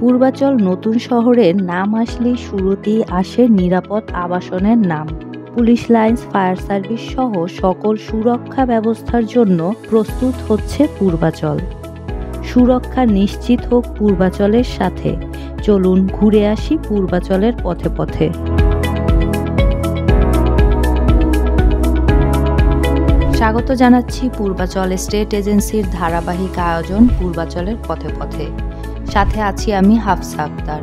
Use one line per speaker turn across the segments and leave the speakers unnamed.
পূর্বাচল নতুন শহরের নাম আসলেই শুরুতেই আসে নিরাপদ আবাসনের নাম। পুলিশ লাইন্স, ফায়ার সার্ভিস সহ সকল সুরক্ষা ব্যবস্থার জন্য প্রস্তুত হচ্ছে পূর্বাচল। সুরক্ষা নিশ্চিত হোক পূর্বাচলের সাথে। চলুন ঘুরে আসি পূর্বাচলের পথে পথে। স্বাগত জানাচ্ছি পূর্বাচল স্টেট এজেন্সির ধারাবাহিক আয়োজন পূর্বাচলের পথে পথে। সাথে আছি আমি হাফসা আক্তার।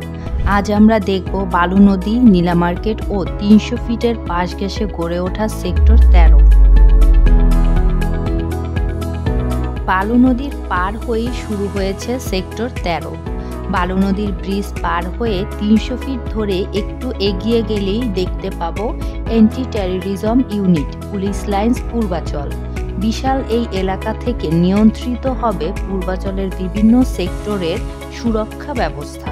আজ আমরা দেখব বালু নদী, নীলা মার্কেট ও ৩০০ ফিটের পাশ ঘেঁষে গড়ে ওঠা সেক্টর ১৩। বালু নদীর পার হয়েই শুরু হয়েছে সেক্টর ১৩। বালু নদীর ব্রিজ পার হয়ে ৩০০ ফিট ধরে একটু এগিয়ে গেলেই দেখতে পাবো anti terrorism unit, police lines Purbachal. বিশাল এই এলাকা থেকে নিয়ন্ত্রিত হবে পূর্বাচলের বিভিন্ন সেক্টরের সুরক্ষা ব্যবস্থা।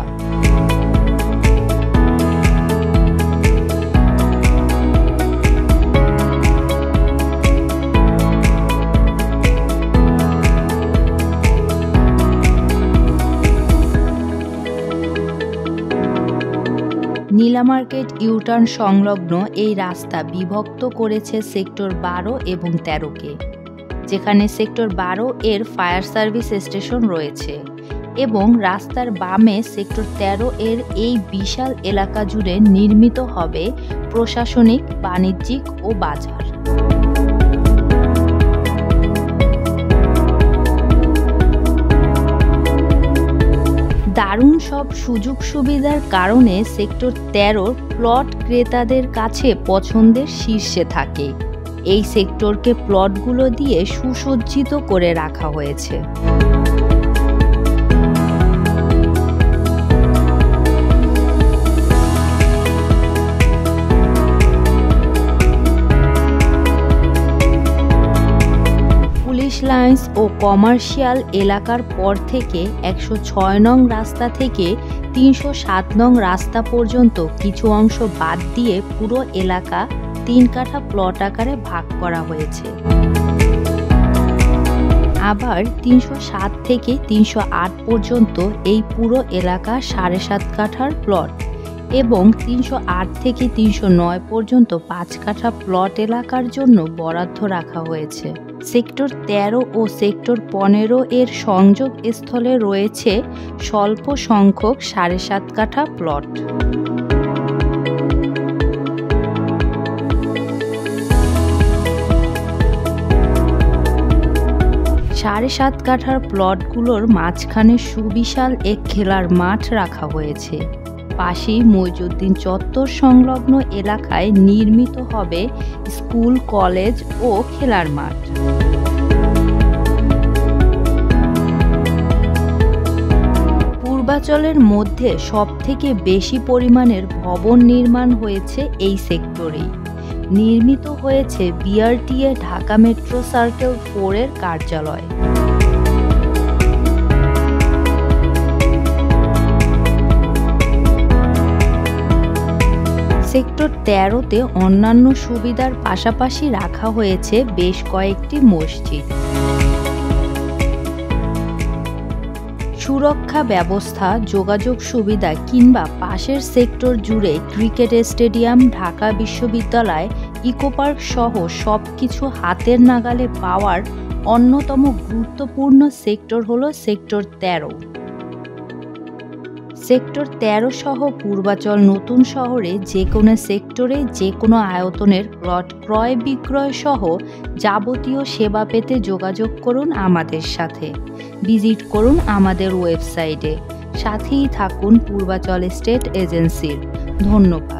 নীলা মার্কেট ইউটার্ন সংলগ্ন এই রাস্তা বিভক্ত করেছে সেক্টর ১২ এবং ১৩কে, যেখানে সেক্টর ১২ এর ফায়ার সার্ভিস স্টেশন রয়েছে এবং রাস্তার বামে সেক্টর ১৩ এর এই বিশাল এলাকা জুড়ে নির্মিত হবে প্রশাসনিক, বাণিজ্যিক ও বাজার। দারুণ সব সুযোগ সুবিধার কারণে সেক্টর ১৩ প্লট ক্রেতাদের কাছে পছন্দের শীর্ষে থাকে। এই সেক্টরকে প্লটগুলো দিয়ে সুসজ্জিত করে রাখা হয়েছে। পুলিশ লাইন্স ও কমার্শিয়াল এলাকার পর থেকে ১০৬ নং রাস্তা থেকে ৩০৭ নং রাস্তা পর্যন্ত কিছু অংশ বাদ দিয়ে পুরো এলাকা ৩ কাঠা প্লট আকারে ভাগ করা হয়েছে। আবার ৩০৭ থেকে ৩০৮ পর্যন্ত এই পুরো এলাকা ৭.৫ কাঠার প্লট এবং ৩০৮ থেকে ৩০৯ পর্যন্ত ৫ কাঠা প্লট এলাকার জন্য বরাদ্দ রাখা হয়েছে। সেক্টর ১৩ ও সেক্টর ১৫ এর সংযোগ স্থলে রয়েছে স্বল্প সংখ্যক ৭.৫ কাঠা প্লট। সাড়ে ৭ কাঠার প্লটগুলোর মাঝখানে সুবিশাল এক খেলার মাঠ রাখা হয়েছে। পাশেই মইজুদ্দিন চত্বর সংলগ্ন এলাকায় নির্মিত হবে স্কুল, কলেজ ও খেলার মাঠ। পূর্বাচলের মধ্যে সবথেকে বেশি পরিমাণের ভবন নির্মাণ হয়েছে এই সেক্টরেই। নির্মিত হয়েছে বিআরটিএ ঢাকা মেট্রো সার্কেল 4 এর কার্যালয়। সেক্টর ১৩তে অন্যান্য সুবিধার পাশাপাশি রাখা হয়েছে বেশ কয়েকটি মসজিদ। সুরক্ষা ব্যবস্থা, যোগাযোগ সুবিধা কিংবা পাশের সেক্টর জুড়ে ক্রিকেট স্টেডিয়াম, ঢাকা বিশ্ববিদ্যালয়, ইকোপার্ক সহ সবকিছু হাতের নাগালে পাওয়ার অন্যতম গুরুত্বপূর্ণ সেক্টর হল সেক্টর ১৩। সেক্টর ১৩ সহ পূর্বাচল নতুন শহরে যে কোনো সেক্টরে যে কোনো আয়তনের প্লট ক্রয় বিক্রয় সহ যাবতীয় সেবা পেতে যোগাযোগ করুন আমাদের সাথে। ভিজিট করুন আমাদের ওয়েবসাইটে। সাথেই থাকুন পূর্বাচল স্টেট এজেন্সির। ধন্যবাদ।